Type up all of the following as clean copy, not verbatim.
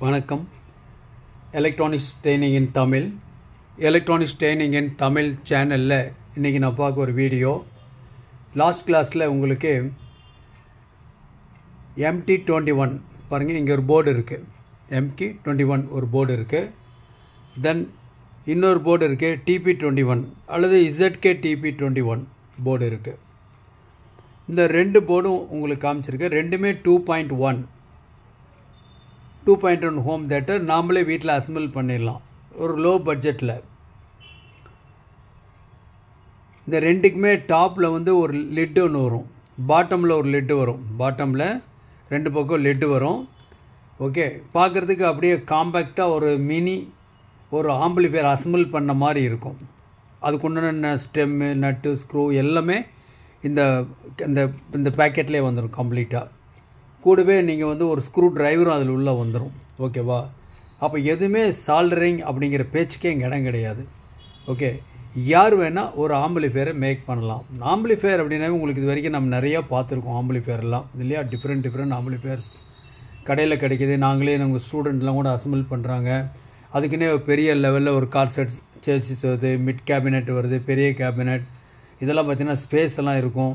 வணக்கம். Electronics training இன் தமிழ் சேனலில் இன்றைக்கி நான் பார்க்க ஒரு வீடியோ. லாஸ்ட் கிளாஸில் உங்களுக்கு MT21 பாருங்கள், இங்கே ஒரு போர்டு இருக்குது. MT21 ஒரு போர்டு இருக்குது. தென் இன்னொரு போர்டு இருக்குது TP21 அல்லது ZK-TP21 போர்டு இருக்குது. இந்த ரெண்டு போர்டும் உங்களுக்கு காமிச்சிருக்கு. ரெண்டுமே 2.1 ஹோம் தேட்டர் நாமளே வீட்டில் அசம்பிள் பண்ணிடலாம் ஒரு லோ பட்ஜெட்டில். இந்த ரெண்டுக்குமே டாப்பில் வந்து ஒரு லிட்டு ஒன்று வரும், பாட்டமில் ஒரு லிட்டு வரும். பாட்டமில் ரெண்டு பக்கம் லிட்டு வரும். ஓகே, பார்க்குறதுக்கு அப்படியே காம்பேக்டாக ஒரு ஆம்பிளிஃபையர் அசம்பிள் பண்ண மாதிரி இருக்கும். அதுக்குண்டான ஸ்டெம்மு, நட்டு, ஸ்க்ரூ எல்லாமே இந்த இந்த பேக்கெட்லேயே வந்துடும் கம்ப்ளீட்டாக. கூடவே நீங்கள் வந்து ஒரு ஸ்க்ரூ டிரைவரும் அதில் உள்ளே வந்துடும். ஓகேவா? அப்போ எதுவுமே சால்டரிங் அப்படிங்கிற பேச்சுக்கே இங்கே இடம் கிடையாது. ஓகே, யார் வேணால் ஒரு ஆம்பிளிஃபையரை மேக் பண்ணலாம். ஆம்பிளிஃபையர் அப்படின்னாவே உங்களுக்கு இது வரைக்கும் நம்ம நிறையா பார்த்துருக்கோம் ஆம்பிளிஃபையர்லாம் இல்லையா? டிஃப்ரெண்ட் ஆம்பிளிஃபையர்ஸ் கடையில் கிடைக்கிது. நாங்களே நம்ம ஸ்டூடெண்ட்லாம் கூட அசம்பிள் பண்ணுறாங்க. அதுக்குன்னே பெரிய லெவலில் ஒரு கார் செட் சேசிஸ் வருது, மிட் கேபினெட் வருது, பெரிய கேபினெட். இதெல்லாம் பார்த்திங்கன்னா ஸ்பேஸ் எல்லாம் இருக்கும்.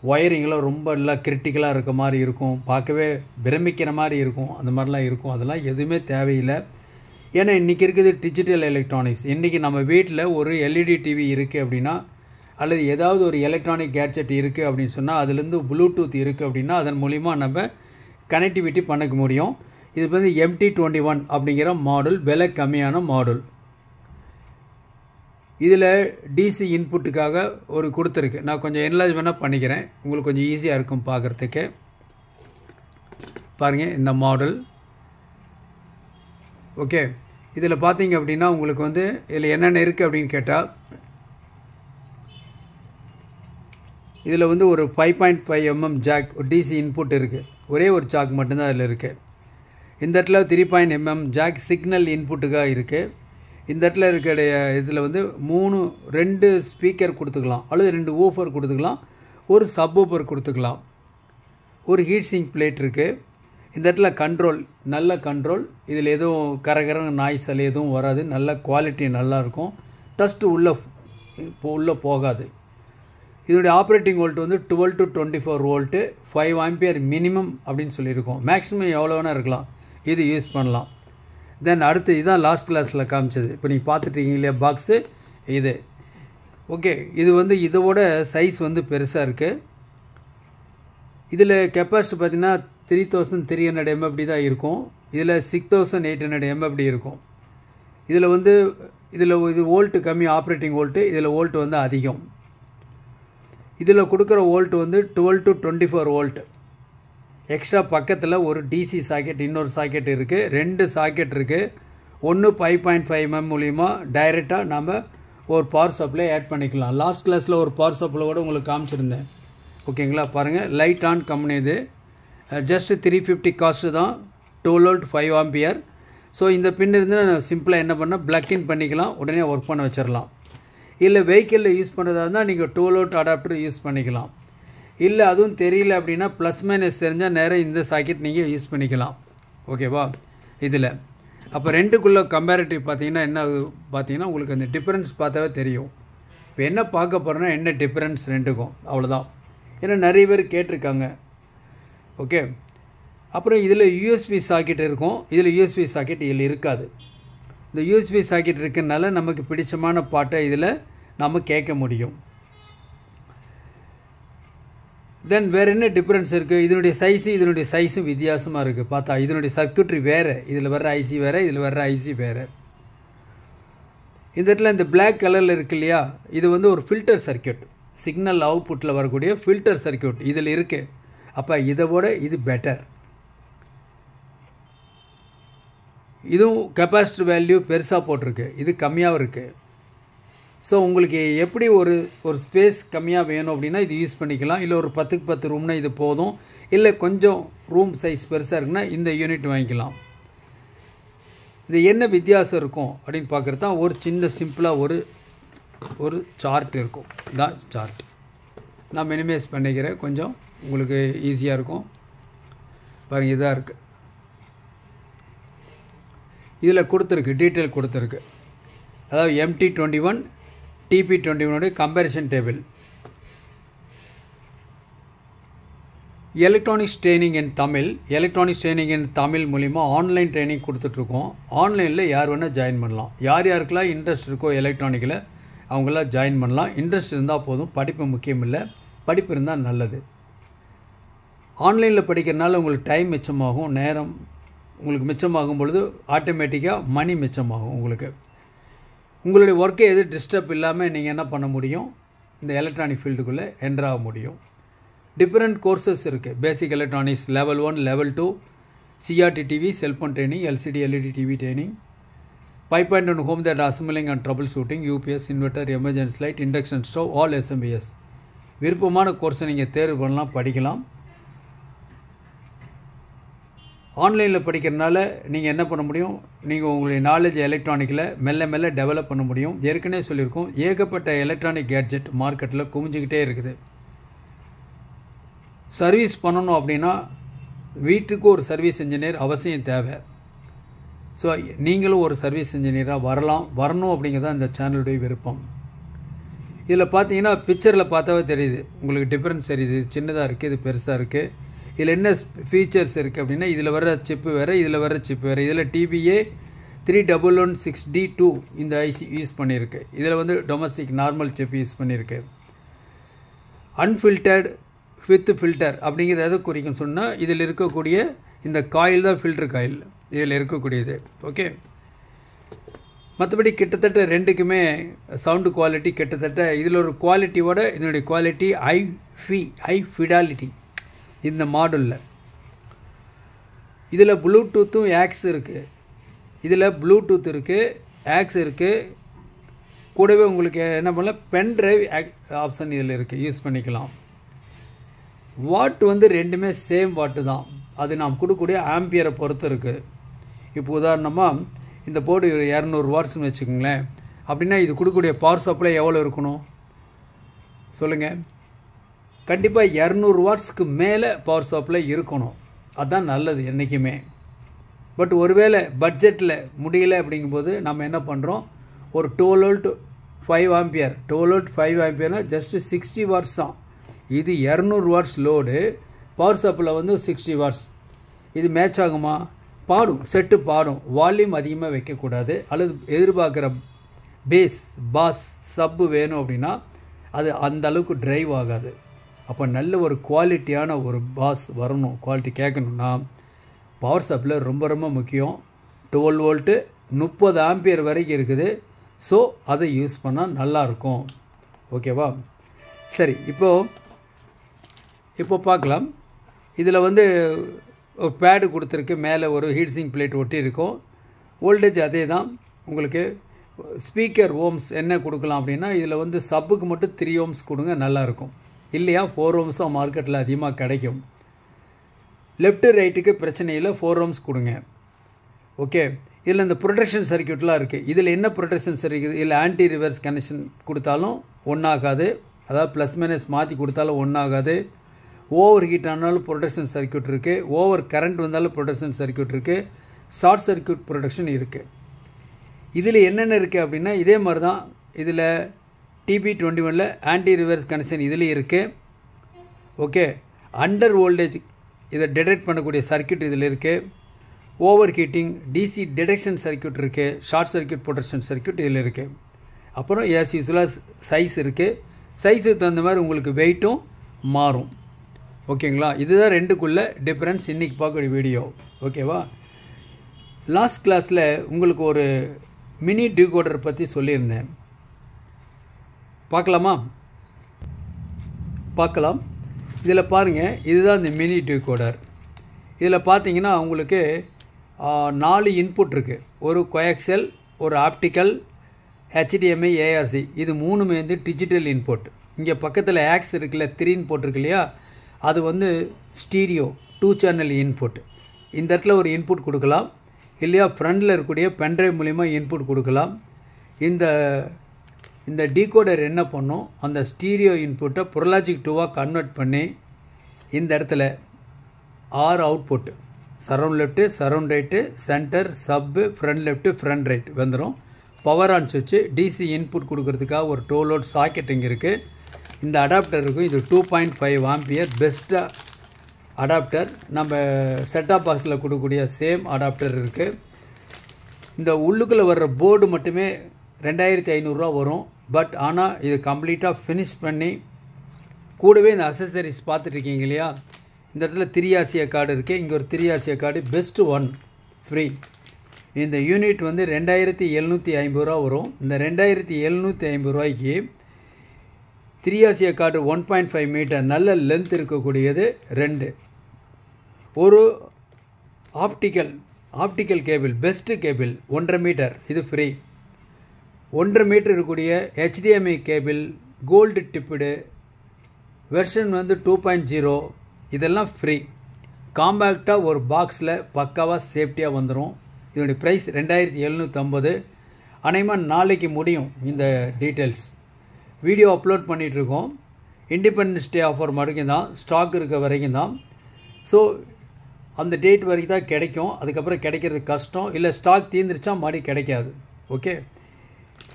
ஒயரிங்கெலாம் ரொம்ப எல்லாம் கிரிட்டிக்கலாக இருக்க மாதிரி இருக்கும். பார்க்கவே பிரமிக்கிற மாதிரி இருக்கும். அந்த மாதிரிலாம் இருக்கும். அதெல்லாம் எதுவுமே தேவையில்லை. ஏன்னா இன்றைக்கி இருக்குது டிஜிட்டல் எலக்ட்ரானிக்ஸ். இன்றைக்கி நம்ம வீட்டில் ஒரு LED டிவி இருக்குது அப்படின்னா, அல்லது ஏதாவது ஒரு எலக்ட்ரானிக் கேட்ஜெட் இருக்குது அப்படின்னு சொன்னால், அதுலேருந்து ப்ளூடூத் இருக்குது அப்படின்னா அதன் மூலிமா நம்ம கனெக்டிவிட்டி பண்ணிக்க முடியும். இது வந்து MT21 அப்படிங்கிற மாடல், விலை கம்மியான மாடல். இதில் டிசி இன்புட்டுக்காக ஒரு கொடுத்துருக்கு. நான் கொஞ்சம் என்லார்ஜ் வேணால் பண்ணிக்கிறேன், உங்களுக்கு கொஞ்சம் ஈஸியாக இருக்கும் பார்க்குறதுக்கு. பாருங்கள் இந்த மாடல். ஓகே, இதில் பார்த்தீங்க அப்படின்னா உங்களுக்கு வந்து இதில் என்னென்ன இருக்குது அப்படின்னு கேட்டால், இதில் வந்து ஒரு 5.5 mm ஜாக் டிசி இன்புட் இருக்குது. ஒரே ஒரு ஜாக் மட்டும்தான் அதில் இருக்குது. இந்த இடத்துல 3 mm ஜாக் சிக்னல் இன்புட்டுக்காக இருக்குது. இந்த இடத்துல இருக்கிற இதில் வந்து 2 ஸ்பீக்கர் கொடுத்துக்கலாம், அல்லது 2 ஊஃபர் கொடுத்துக்கலாம், ஒரு சப் ஊஃபர் கொடுத்துக்கலாம். ஒரு ஹீட் சிங்க் பிளேட் இருக்குது. இந்த இடத்துல கண்ட்ரோல், நல்ல கண்ட்ரோல். இதில் எதுவும் கரகரன்னு நாய்ஸ் எதுவும் வராது. நல்ல குவாலிட்டி நல்லாயிருக்கும். டஸ்ட்டு உள்ளே போகாது. இதனுடைய ஆப்ரேட்டிங் வோல்ட் வந்து 12 to 24 வோல்ட்டு, 5 ஆம்பியர் மினிமம் அப்படின்னு சொல்லியிருக்கோம். மேக்ஸிமம் எவ்வளோ வேணால் இருக்கலாம், இது யூஸ் பண்ணலாம். தென் அடுத்து இதுதான் லாஸ்ட் கிளாஸில் காமிச்சது. இப்போ நீங்கள் பார்த்துட்டீங்க இல்லையா பாக்ஸு, இது. ஓகே, இது வந்து இதோட சைஸ் வந்து பெருசாக இருக்குது. இதில் கெப்பாசிட்டி பார்த்திங்கன்னா 3300 mFD தான் இருக்கும். இதில் 6800 mFD இருக்கும். இதில் இது வோல்ட்டு கம்மி, ஆப்ரேட்டிங் வோல்ட்டு. இதில் வோல்ட்டு வந்து அதிகம். இதில் கொடுக்குற வோல்ட்டு வந்து 12 to 24 வோல்ட்டு. எக்ஸ்ட்ரா பக்கத்தில் ஒரு டிசி சாக்கெட், இன்னொரு சாக்கெட் இருக்குது. 2 சாக்கெட் இருக்குது. ஒன்று 5.5 mm மூலிமா டைரெக்டாக நம்ம ஒரு பவர் சப்ளை ஆட் பண்ணிக்கலாம். லாஸ்ட் கிளாஸில் ஒரு பவர் சப்ளை கூட உங்களுக்கு காமிச்சிருந்தேன். ஓகேங்களா? பாருங்கள், லைட் ஆன் கம்பெனி இது. ஜஸ்ட் 350 காஸ்ட்டு தான். 12 volt 5 ஆம்பியர். ஸோ இந்த பின் இருந்து நான் சிம்பிளாக என்ன பண்ணால் ப்ளக் இன் பண்ணிக்கலாம், உடனே ஒர்க் பண்ண வச்சிடலாம். இல்லை வெஹிக்கிளில் யூஸ் பண்ணுறதா இருந்தால் நீங்கள் 12 volt அடாப்டர் யூஸ் பண்ணிக்கலாம். இல்லை அதுவும் தெரியல அப்படின்னா ப்ளஸ் மைனஸ் தெரிஞ்சால் நேராக இந்த சாக்கெட் நீங்கள் யூஸ் பண்ணிக்கலாம். ஓகேவா? இதில் அப்போ ரெண்டுக்குள்ளே கம்பேரிட்டிவ் பார்த்தீங்கன்னா என்ன பார்த்தீங்கன்னா உங்களுக்கு அந்த டிஃப்ரென்ஸ் பார்த்தாவே தெரியும். இப்போ என்ன பார்க்க போகிறோன்னா என்ன டிஃப்ரென்ஸ் ரெண்டுக்கும், அவ்வளோதான். ஏன்னா நிறைய பேர் கேட்டிருக்காங்க. ஓகே, அப்புறம் இதில் USB சாக்கெட் இருக்கும். இதில் USB சாக்கெட் இதில் இருக்காது. இந்த USB சாக்கெட் இருக்கிறதுனால நமக்கு பிடிச்சமான பாட்டை இதில் நம்ம கேட்க முடியும். தென் வேறு என்ன டிஃப்ரென்ஸ் இருக்குது? இதனுடைய சைஸும் வித்தியாசமாக இருக்குது. பார்த்தா இதனுடைய சர்க்யூட்ரி வேறு, இதில் வர்ற ஐசி வேறு, இதில் வர்ற ஐசி வேறு. இந்த இடத்துல இந்த பிளாக் கலரில் இருக்கு இல்லையா, இது வந்து ஒரு ஃபில்டர் சர்க்யூட். சிக்னல் அவுட்புட்டில் வரக்கூடிய ஃபில்டர் சர்க்யூட் இதில் இருக்குது. அப்போ இதை விட இது பெட்டர். இதுவும் கெப்பாசிட்டி வேல்யூ பெருசாக போட்டிருக்கு, இது கம்மியாகவும் இருக்குது. ஸோ உங்களுக்கு எப்படி ஒரு ஸ்பேஸ் கம்மியாக வேணும் அப்படின்னா இது யூஸ் பண்ணிக்கலாம். இல்லை ஒரு 10க்கு 10 ரூம்னா இது போதும். இல்லை கொஞ்சம் ரூம் சைஸ் பெருசாக இருக்குன்னா இந்த யூனிட் வாங்கிக்கலாம். இது என்ன வித்தியாசம் இருக்கும் அப்படின்னு பார்க்குறது தான் ஒரு சின்ன சிம்பிளாக ஒரு சார்ட் இருக்கும். இதான் சார்ட். நான் மினிமைஸ் பண்ணிக்கிறேன், கொஞ்சம் உங்களுக்கு ஈஸியாக இருக்கும். பாருங்கள், இதாக இருக்குது. இதில் கொடுத்துருக்கு, டீட்டெயில் கொடுத்துருக்கு. அதாவது MT21 TP21 comparison table. Electronics training இன் தமிழ் மூலிமா ஆன்லைன் ட்ரைனிங் கொடுத்துட்ருக்கோம். ஆன்லைனில் யார் வேணால் ஜாயின் பண்ணலாம். யார் யாருக்கெல்லாம் இன்ட்ரெஸ்ட் இருக்கோ எலக்ட்ரானிக்கில் அவங்களாம் ஜாயின் பண்ணலாம். இன்ட்ரெஸ்ட் இருந்தால் போதும், படிப்பு முக்கியம் இல்லை, படிப்பு இருந்தால் நல்லது. ஆன்லைனில் படிக்கிறதுனால உங்களுக்கு டைம் மிச்சமாகும், நேரம் உங்களுக்கு மிச்சமாகும் பொழுது ஆட்டோமேட்டிக்காக மணி மிச்சமாகும். உங்களுடைய ஒர்க்கை எது டிஸ்டர்ப் இல்லாமல் நீங்கள் என்ன பண்ண முடியும், இந்த எலக்ட்ரானிக் ஃபீல்டுக்குள்ளே என்ட்ராக முடியும். டிஃப்ரெண்ட் கோர்சஸ் இருக்குது. பேசிக் electronics level 1, level 2, CRT TV, cellphone training, LCD LED TV training, 5.1 home theatre assembling and trouble shooting, UPS, inverter, emergency light, induction stove, all SMBS. விருப்பமான கோர்ஸை நீங்கள் தேர்வு பண்ணலாம், படிக்கலாம். ஆன்லைனில் படிக்கிறதுனால நீங்கள் என்ன பண்ண முடியும், நீங்கள் உங்களுடைய நாலேஜ் எலக்ட்ரானிக்கில் மெல்ல மெல்ல டெவலப் பண்ண முடியும். ஏற்கனவே சொல்லியிருக்கோம், ஏகப்பட்ட எலக்ட்ரானிக் கேட்ஜெட் மார்க்கெட்டில் குவிஞ்சிக்கிட்டே இருக்குது. சர்வீஸ் பண்ணணும் அப்படின்னா வீட்டுக்கு ஒரு சர்வீஸ் இன்ஜினியர் அவசியம் தேவை. ஸோ நீங்களும் ஒரு சர்வீஸ் இன்ஜினியராக வரணும் அப்படிங்கிறதான் இந்த சேனலுடைய விருப்பம். இதில் பார்த்தீங்கன்னா பிக்சரில் பார்த்தாவே தெரியுது, உங்களுக்கு டிஃப்ரென்ஸ் தெரியுது. இது சின்னதாக இருக்குது, இது பெருசாக இருக்குது. இதில் என்ன ஃபீச்சர்ஸ் இருக்குது அப்படின்னா, இதில் வர சிப்பு வேறு, இதில் வர சிப்பு வேறு. இதில் TBA 3116D2 இந்த ஐசி யூஸ் பண்ணியிருக்கு. இதில் வந்து டொமஸ்டிக் நார்மல் சிப் யூஸ் பண்ணியிருக்கு. அன்ஃபில்டர்டு வித் ஃபில்டர் அப்படிங்கிறது எதை குறிக்குன்னு சொன்னால், இதில் இருக்கக்கூடிய இந்த காயில் தான் ஃபில்டர் காயில் இதில் இருக்கக்கூடியது. ஓகே, மற்றபடி கிட்டத்தட்ட ரெண்டுக்குமே சவுண்டு குவாலிட்டி கிட்டத்தட்ட இதில் ஒரு குவாலிட்டியோட இதனுடைய குவாலிட்டி ஹை ஃபிடாலிட்டி இந்த மாடலில். இதில் ப்ளூடூத்தும் ஆக்ஸ் இருக்குது. இதில் ப்ளூடூத் இருக்குது, ஆக்ஸ் இருக்குது. கூடவே உங்களுக்கு என்ன பண்ணலாம், பென் டிரைவ் ஆப்ஷன் இதில் இருக்குது, யூஸ் பண்ணிக்கலாம். வாட் வந்து ரெண்டுமே சேம் வாட்டு தான். அது நாம் கொடுக்கக்கூடிய ஆம்பியரை பொறுத்து இருக்குது. இப்போ உதாரணமாக இந்த போர்டு 200 வாட்ஸ்னு வச்சுக்கோங்களேன். அப்படின்னா இது கொடுக்கக்கூடிய பவர் சப்ளை எவ்வளோ இருக்கணும் சொல்லுங்கள். கண்டிப்பாக 200 வாட்ஸ்க்கு மேலே பவர் சப்ளை இருக்கணும். அதுதான் நல்லது என்றைக்குமே. பட் ஒருவேளை பட்ஜெட்டில் முடியலை அப்படிங்கும்போது நம்ம என்ன பண்ணுறோம், ஒரு 12 வோல்ட் 5 ஆம்பியர் 12 வோல்ட் 5 ஆம்பியர்னால் ஜஸ்ட்டு 60 வாட்ஸ் தான். இது 200 வாட்ஸ் லோடு, பவர் சப்ளை வந்து 60 வாட்ஸ். இது மேட்ச் ஆகுமா? பாடும், செட்டு பாடும். வால்யூம் அதிகமாக வைக்கக்கூடாது. அல்லது எதிர்பார்க்குற பாஸ் சப்பு வேணும் அப்படின்னா அது அந்த அளவுக்கு ட்ரைவ் ஆகாது. அப்போ நல்ல ஒரு குவாலிட்டியான ஒரு பாஸ் வரணும், குவாலிட்டி கேட்கணுன்னா பவர் சப்ளை ரொம்ப ரொம்ப முக்கியம். 12 வோல்ட்டு 30 ஆம்பியர் வரைக்கும் இருக்குது. ஸோ அதை யூஸ் பண்ணால் நல்லாயிருக்கும். ஓகேவா? சரி, இப்போ பார்க்கலாம். இதில் வந்து ஒரு பேடு கொடுத்துருக்கு, மேலே ஒரு ஹீட்ஸிங் பிளேட் ஒட்டி இருக்கும். வோல்டேஜ் அதே தான். உங்களுக்கு ஸ்பீக்கர் ஓம்ஸ் என்ன கொடுக்கலாம் அப்படின்னா, இதில் வந்து சப்புக்கு மட்டும் 3 ஓம்ஸ் கொடுங்க, நல்லாயிருக்கும். இல்லையா 4 ஓம்ஸும் மார்க்கெட்டில் அதிகமாக கிடைக்கும். லெஃப்ட்டு ரைட்டுக்கு பிரச்சனை இல்லை, 4 ஓம்ஸ் கொடுங்க. ஓகே, இதில் இந்த ப்ரொடெக்ஷன் சர்க்யூட்லாம் இருக்குது. இதில் என்ன ப்ரொடெக்ஷன் சர்க்யூட், இதில் ஆன்டி ரிவர்ஸ் கனெக்ஷன் கொடுத்தாலும் ஒன்றாகாது. அதாவது ப்ளஸ் மைனஸ் மாற்றி கொடுத்தாலும் ஒன்றாகாது. ஓவர் ஹீட் ஆனாலும் ப்ரொடெக்ஷன் சர்க்யூட் இருக்குது. ஓவர் கரண்ட் வந்தாலும் ப்ரொடெக்ஷன் சர்க்யூட் இருக்குது. ஷார்ட் சர்க்யூட் ப்ரொடெக்ஷன் இருக்குது. இதில் என்னென்ன இருக்குது அப்படின்னா, இதே மாதிரி தான் இதில் TP21 ஆன்டி ரிவர்ஸ் கனெக்ஷன் இதுலேயும் இருக்குது. ஓகே, அண்டர் வோல்டேஜ் இதை டிடெக்ட் பண்ணக்கூடிய சர்க்யூட் இதில் இருக்குது. Over heating DC detection circuit இருக்குது. ஷார்ட் சர்க்யூட் ப்ரொடெக்ஷன் சர்க்யூட் இதில் இருக்குது. அப்புறம் ஏஸ் யூஸ்வலாக சைஸ் இருக்குது. சைஸுக்கு தகுந்த மாதிரி உங்களுக்கு வெயிட்டும் மாறும். ஓகேங்களா? இதுதான் ரெண்டுக்குள்ள டிஃப்ரென்ஸ் இன்றைக்கி பார்க்கக்கூடிய வீடியோ. ஓகேவா? லாஸ்ட் கிளாஸில் உங்களுக்கு ஒரு மினி டிகோடர் பற்றி சொல்லியிருந்தேன். பார்க்கலாமா? பார்க்கலாம். இதில் பாருங்கள், இதுதான் இந்த மினி டிகோடர். இதில் பார்த்தீங்கன்னா உங்களுக்கு 4 இன்புட் இருக்குது. ஒரு கோஆக்சியல், ஒரு ஆப்டிக்கல், HDMI, ARC. இது 3மே வந்து டிஜிட்டல் இன்புட். இங்கே பக்கத்தில் ஆக்ஸ் இருக்குல்ல, 3 இன்புட் இருக்கு இல்லையா, அது வந்து ஸ்டீரியோ 2 சேனல் இன்புட். இந்த இடத்துல ஒரு இன்புட் கொடுக்கலாம், இல்லையா ஃப்ரண்டில் இருக்கக்கூடிய பென்ட்ரைவ் மூலிமா இன்புட் கொடுக்கலாம். இந்த டீகோடர் என்ன பண்ணும், அந்த ஸ்டீரியோ இன்புட்டை ப்ரோலாஜிக் 2வாக கன்வெர்ட் பண்ணி இந்த இடத்துல 6 output surround left, surround right, centre, சப்பு, ஃப்ரண்ட் லெஃப்ட்டு, ஃப்ரண்ட் ரைட் வந்துடும். பவர் ஆன் சுவிட்சு, டிசி இன்புட் கொடுக்கறதுக்காக ஒரு 12 வோல்ட் சாக்கெட் இங்கே இருக்குது. இந்த அடாப்டர் இருக்கும். இது 2.5 ஆம்பியர் பெஸ்ட்டாக அடாப்டர். நம்ம செட்டாப் பாக்ஸில் கொடுக்கக்கூடிய சேம் அடாப்டர் இருக்குது. இந்த உள்ளுக்குள்ளே வர்ற போர்டு மட்டுமே 2500 வரும். பட் ஆனால் இது கம்ப்ளீட்டாக ஃபினிஷ் பண்ணி கூடவே இந்த அசசரிஸ் பார்த்துட்ருக்கீங்க இல்லையா, இந்த இடத்துல 3 ஆசியா கார்டு இருக்குது. இங்கே ஒரு 3 ஆசியா கார்டு பெஸ்ட் ஒன் ஃப்ரீ. இந்த யூனிட் வந்து 2750 வரும். இந்த 2750 ரூபாய்க்கு 3 ஆசியா கார்டு 1.5 மீட்டர் நல்ல லென்த் இருக்கக்கூடியது 2. ஒரு optical cable best cable 1.5 meter இது ஃப்ரீ. 1.5 மீட்டர் இருக்கக்கூடிய HDMI cable gold tipped version வந்து 2.0 இதெல்லாம் ஃப்ரீ. காம்பேக்டாக ஒரு பாக்ஸில் பக்காவாக சேஃப்டியாக வந்துடும். இதனுடைய ப்ரைஸ் 2750. அநேகமாக நாளைக்கு முடியும் இந்த டீட்டெயில்ஸ். வீடியோ அப்லோட் பண்ணிகிட்ருக்கோம். இண்டிபெண்டன்ஸ் டே ஆஃபர் வரைக்கும் தான், ஸ்டாக் இருக்க வரைக்கும் தான். ஸோ அந்த டேட் வரைக்கும் தான் கிடைக்கும். அதுக்கப்புறம் கிடைக்கிறது கஷ்டம். இல்லை ஸ்டாக் தீர்ந்துருச்சா மறுபடியும் கிடைக்காது. ஓகே,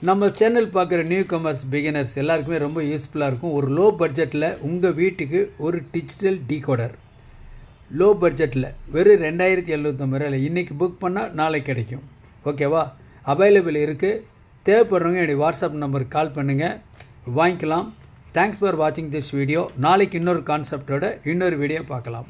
நம்ம சேனல் பார்க்குற நியூ கமர்ஸ் பிகினர்ஸ் எல்லாருக்குமே ரொம்ப யூஸ்ஃபுல்லாக இருக்கும். ஒரு லோ பட்ஜெட்டில் உங்கள் வீட்டுக்கு ஒரு டிஜிட்டல் டீகோடர் லோ பட்ஜெட்டில் வெறும் 2750 ரூபாயில் இன்றைக்கி புக் பண்ணால் நாளைக்கு கிடைக்கும். ஓகேவா, அவைலபிள் இருக்குது. தேவைப்படுறவங்க என்னுடைய வாட்ஸ்அப் நம்பருக்கு கால் பண்ணுங்கள், வாங்கிக்கலாம். தேங்க்ஸ் ஃபார் வாட்சிங் திஸ் வீடியோ. நாளைக்கு இன்னொரு கான்செப்டோட இன்னொரு வீடியோ பார்க்கலாம்.